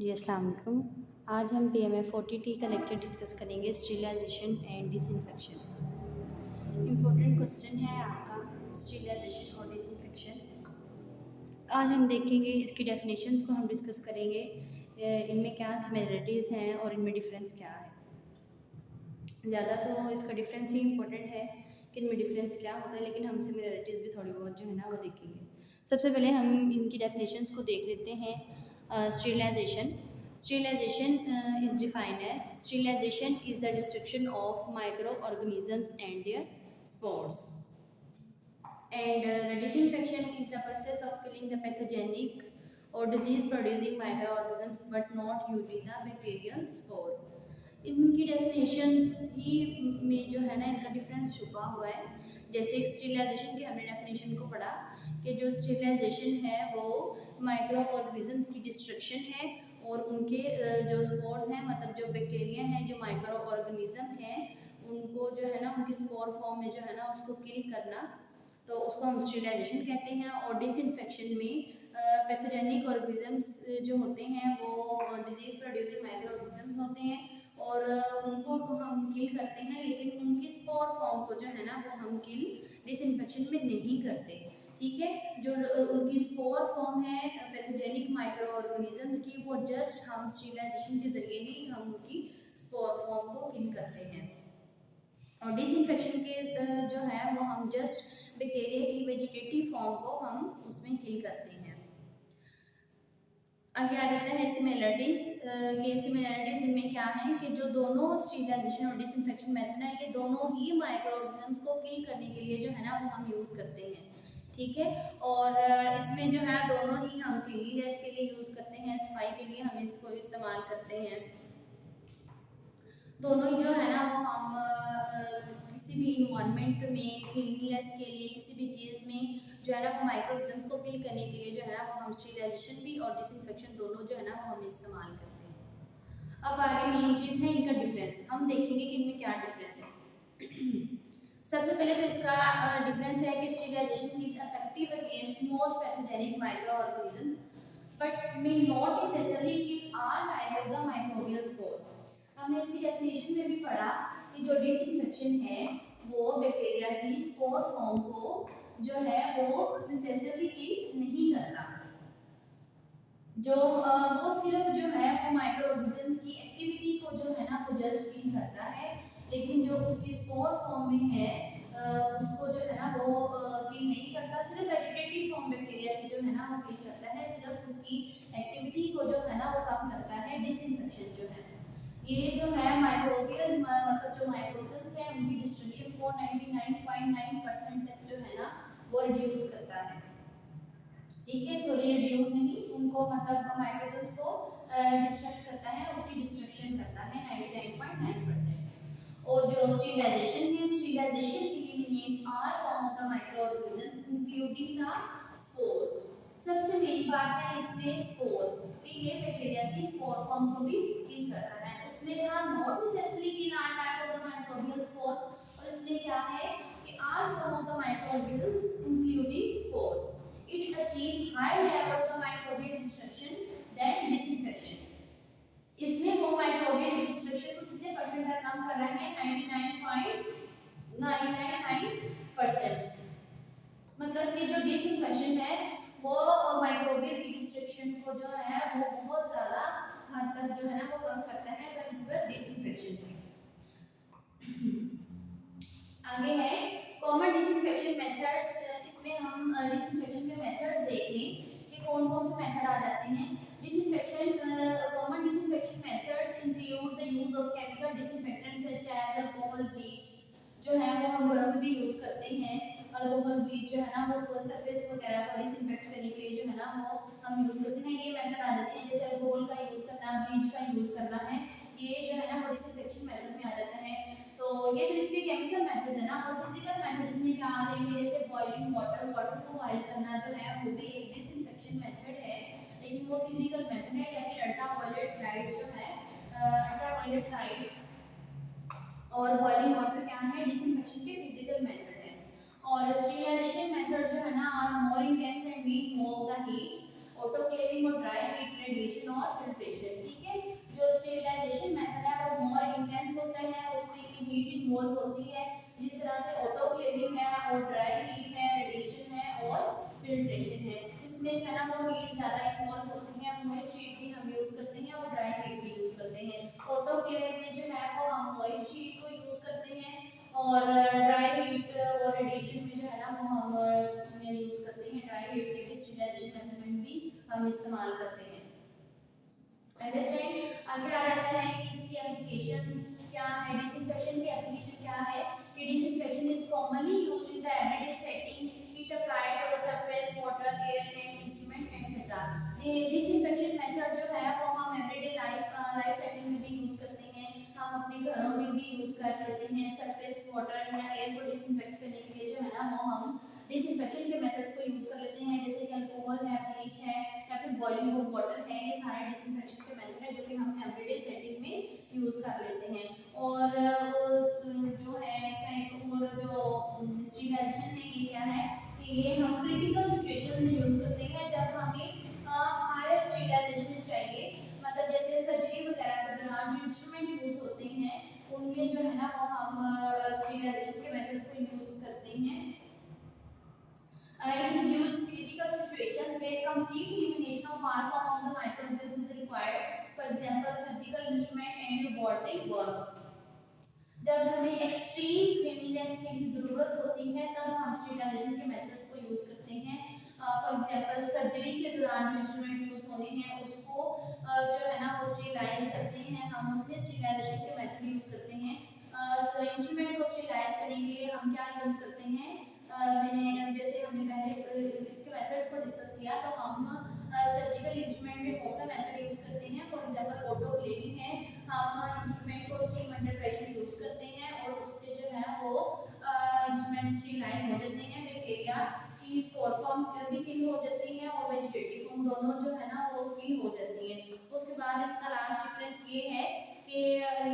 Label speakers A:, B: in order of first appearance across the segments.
A: जी अस्सलाम वालेकुम। आज हम PMF 40T का लेक्चर डिस्कस करेंगे, स्टीरिलाइजेशन एंड डिसइंफेक्शन। इम्पोर्टेंट क्वेश्चन है आपका स्टीरिलाइजेशन और डिसइंफेक्शन। आज हम देखेंगे इसकी डेफिनेशंस को हम डिस्कस करेंगे, इनमें क्या सिमिलरिटीज़ हैं और इनमें डिफरेंस क्या है। ज़्यादा तो इसका डिफरेंस ही इम्पोर्टेंट है कि इनमें डिफरेंस क्या होता है, लेकिन हम सिमिलरिटीज़ भी थोड़ी बहुत जो है ना वो देखेंगे। सबसे पहले हम इनकी डेफिनेशंस को देख लेते हैं। Sterilization is defined as sterilization is the destruction of microorganisms and their spores. And the disinfection is the process of killing the pathogenic or disease-producing microorganisms, but not usually the bacterial spore. इनकी definitions ही में जो है ना इनका difference छुपा हुआ है। जैसे स्टीरिलाइजेशन की हमने डेफिनेशन को पढ़ा कि जो स्टीरिलाइजेशन है वो माइक्रो ऑर्गेनिजम्स की डिस्ट्रक्शन है और उनके जो स्पोर्स हैं, मतलब जो बैक्टीरिया हैं, जो माइक्रो ऑर्गेनिज्म हैं, उनको जो है ना उनकी स्पोर फॉर्म में जो है ना उसको किल करना, तो उसको हम स्टीरिलाइजेशन कहते हैं। और डिसइंफेक्शन में पैथोजेनिक ऑर्गेनिजम्स जो होते हैं वो डिजीज प्रोड्यूसिंग माइक्रो ऑर्गेनिजम्स होते हैं और उनको हम किल करते हैं, लेकिन उनकी स्पोर फॉर्म को जो है ना वो हम किल डिसइंफेक्शन में नहीं करते। ठीक है, जो उनकी स्पोर फॉर्म है पैथोजेनिक माइक्रो ऑर्गेनिजम्स की, वो जस्ट हम स्टीरिलाइजेशन के जरिए ही हम उनकी स्पोर फॉर्म को किल करते हैं। और डिसइंफेक्शन के जो है वो हम जस्ट बैक्टीरिया की वेजिटेटिव फॉर्म को हम उसमें किल करते हैं। आगे आ जाता है सिमिलरिटीज के। सिमिलरिटीज इनमें क्या है कि जो दोनों स्टीरिलाइजेशन और डिसइंफेक्शन मेथड है, ये दोनों ही माइक्रो ऑर्गेनिजम्स को किल करने के लिए जो है ना वो हम यूज़ करते हैं। ठीक है, और इसमें जो है दोनों ही हम क्लीनलीनेस के लिए यूज़ करते हैं, सफाई के लिए हम इसको इस्तेमाल करते हैं। दोनों ही जो है ना वो हम किसी भी इन्वायरमेंट में क्लीनलीनेस के लिए, किसी भी चीज़ में जो है ना वो माइक्रो ऑर्गेनिजम्स को किल करने के लिए जो है ना वो हम स्टीरिलाइजेशन भी और डिसइंफेक्शन दोनों जो है ना वो हम इस्तेमाल करते हैं। अब आगे मेन चीज़ है इनका डिफरेंस। हम देखेंगे कि इनमें क्या डिफरेंस है। सबसे पहले तो इसका डिफरेंस है कि sterilization is effective against most pathogenic microorganisms but may not necessarily kill all type of the microbial spore. हमने इसकी डेफिनेशन में भी पढ़ा कि जो डिसइंफेक्शन है वो बैक्टीरिया की स्पोर फॉर्म को जो है वो नेसेसरली किल नहीं करता। जो वो सिर्फ जो है वो माइक्रो ऑर्गेनिजम्स की एक्टिविटी को जो है ना वो जस्ट किल करता है, लेकिन जो उसकी स्पोर फॉर्म में है उसको जो है ना वो किल नहीं करता। सिर्फ वेजिटेटिव फॉर्म बैक्टीरिया की जो है ना वो किल करता है, सिर्फ उसकी एक्टिविटी को जो है ना वो कम करता है। डिसइंफेक्शन जो है ये जो है माइक्रोबियल मतलब जो माइक्रोबियल्स हैं उनकी डिस्ट्रक्शन को 99.9% तक जो है ना वो रिड्यूस करता है। ठीक है, सॉरी रिड्यूस नहीं, उनको मतलब माइक्रोबियल्स को डिस्ट्रक्ट करता है, उसकी डिस्ट्रक्शन करता है 99.9%। और जो स्टीरिलाइजेशन है, sterilization eliminate all form of the microorganisms including the spore. सबसे मेन बात है इसमें स्पोर कि ये बैक्टीरिया की स्पोर फॉर्म को भी किल करता है। उसमें था नॉट नेसेसरी कि non type of the microbial spore, और इसमें क्या है कि all form of the microorganisms including spore. It achieve high level of the microbial destruction than disinfection. इसमें वो माइक्रोबियल की डिस्ट्रक्शन को कितने परसेंट तक कम कर रहा है? 99.999%। मतलब कि जो डिसइंफेक्शन है वो माइक्रोबियल की डिस्ट्रक्शन को जो है वो बहुत ज़्यादा हद तक जो है ना वो कम करता है बनिस्बत डिसइंफेक्शन के। आगे है कॉमन डिसइंफेक्शन मेथड्स। इसमें हम डिसइंफेक्शन के मेथड्स देख लें कि कौन कौन से मेथड आ जाते हैं। Common disinfection methods include the use of chemical disinfectants such as alcohol, bleach जो है वो हम घरों में भी यूज करते हैं। अल्कोहल, ब्लीच जो है ना वो सरफेस वगैरह को डिसइंफेक्ट करने के लिए जो है ना वो हम यूज करते हैं। ये मेथड आ जाते हैं, जैसे अल्कोहल का यूज करना, ब्लीच का यूज करना है, ये जो है ना वो डिसइंफेक्शन मेथड में आ जाता है। तो ये तो इसके केमिकल मेथड है ना। और फिजिकल मेथड इसमें क्या आ जाएंगे, जैसे बॉइलिंग वाटर, वाटर को बॉइल करना जो है वो भी एक डिसइंफेक्शन मेथड है, लेकिन वो फिजिकल मेथड है। जैसे अल्ट्रावायलेट लाइट जो है, अल्ट्रावायलेट लाइट और बॉइलिंग वाटर क्या है, डिसइंफेक्शन के फिजिकल मेथड है। और स्टीरिलाइजेशन मेथड जो है ना are more intense and we move the heat, autoclaving और ड्राई हीट रेडिएशन और फिल्ट्रेशन। होती है, जिस तरह से ऑटोक्लेविंग है और ड्राई हीट है, रेडिएशन है और फिल्ट्रेशन है। इसमें जो है ना वो हीट ज़्यादा इन्वॉल्व होती है, मॉइस्ट हीट भी हम यूज़ करते हैं और ड्राई हीट भी यूज़ करते हैं। ऑटोक्लेव में जो है वो हम मॉइस्ट हीट को यूज़ करते हैं और ड्राई हीट और रेडिएशन में जो है ना वो हम यूज़ करते हैं, ड्राई हीट के भी स्टीरिलाइजेशन मेथड में भी हम इस्तेमाल करते हैं। अंडरस्टैंड। आगे आ जाता है कि इसकी एप्लीकेशंस क्या है, डिसइंफेक्शन की एप्लीकेशन क्या है कि disinfection is commonly used in the everyday setting, it applied to the surface, water, air and instrument etcetera. Disinfection method जो है वो हम एवरीडे लाइफ सेटिंग में भी यूज करते हैं, हम अपने घरों में भी यूज कर लेते हैं। सरफेस, वाटर या एयर को डिसइंफेक्ट करने के लिए जो है ना वो हम डिसइंफेक्शन के मेथड्स को यूज कर लेते हैं, जैसे कि अल्कोहल है, ब्लीच है या फिर बॉइलिंग ऑफ वाटर है। ये सारे डिसइंफेक्शन के मेथड है जो कि हम एवरीडे सेटिंग में यूज कर लेते हैं। और जो है इसका एक और जो स्टीरिलाइजेशन है ये क्या है कि ये हम क्रिटिकल सिचुएशन में यूज करते हैं जब हमें हायर स्टीरिलाइजेशन चाहिए, मतलब जैसे सर्जरी वगैरह के दौरान जो इंस्ट्रूमेंट यूज होते हैं उनमें जो है ना वो हम स्टीरिलाइजेशन के मेथड्स को यूज करते हैं। It is used in critical situations where complete elimination of all form of the microorganisms is required, for example surgical instrument and laboratory work। जब हमें एक्सट्रीम क्लीनलीनेस की ज़रूरत होती है तब हम स्टीरिलाइजेशन के मेथड्स को यूज़ करते हैं। फॉर एग्जांपल सर्जरी के दौरान जो इंस्ट्रूमेंट यूज़ होने हैं उसको जो है ना वो स्टीरिलाइज करते हैं, हम उसमें स्टीरिलाइजेशन के मेथड यूज़ करते हैं। इंस्ट्रूमेंट को स्टीरिलाइज करने के लिए हम क्या यूज़ करते हैं, मैंने जैसे हमने पहले इसके मेथड्स को डिस्कस किया तो हम सर्जिकल इंस्ट्रूमेंट में कौन सा मेथड यूज़ करते हैं, फॉर एग्जांपल ऑटोक्लेविंग है, हम इंस्ट्रूमेंट को स्टीम अंडर प्रेशर यूज़ करते हैं और उससे जो है वो इंस्ट्रूमेंट स्टीरिलाइज हो जाते हैं, बैक्टीरिया की स्पोर फॉर्म भी किल हो जाती है और वेजिटेटिव फॉर्म दोनों जो है ना वो किल हो जाती है। उसके बाद इसका लास्ट डिफरेंस ये है कि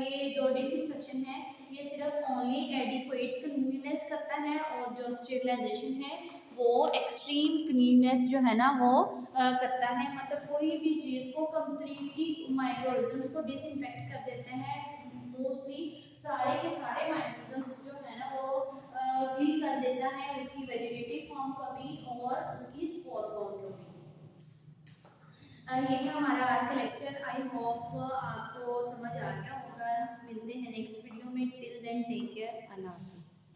A: ये जो डिसइंफेक्शन है ये सिर्फ ओनली एडिक्वेट क्लीनलीनेस करता है और जो स्टीरिलाइजेशन है वो एक्सट्रीम क्लीनलीनेस जो है ना वो करता है, मतलब कोई भी चीज़ को कम्प्लीटली माइक्रोऑर्गेनिज्म्स को डिसइंफेक्ट कर देते हैं। मोस्टली सारे के सारे माइक्रोऑर्गेनिज्म्स जो है ना वो किल कर देता है, उसकी वेजिटेटिव फॉर्म को भी और उसकी स्पोर फॉर्म को भी। ये था हमारा आज का लेक्चर। आई होप आपको समझ आ गया होगा। मिलते हैं नेक्स्ट वीडियो में। टिल देन टेक केयर, अल्लाह हाफिज़।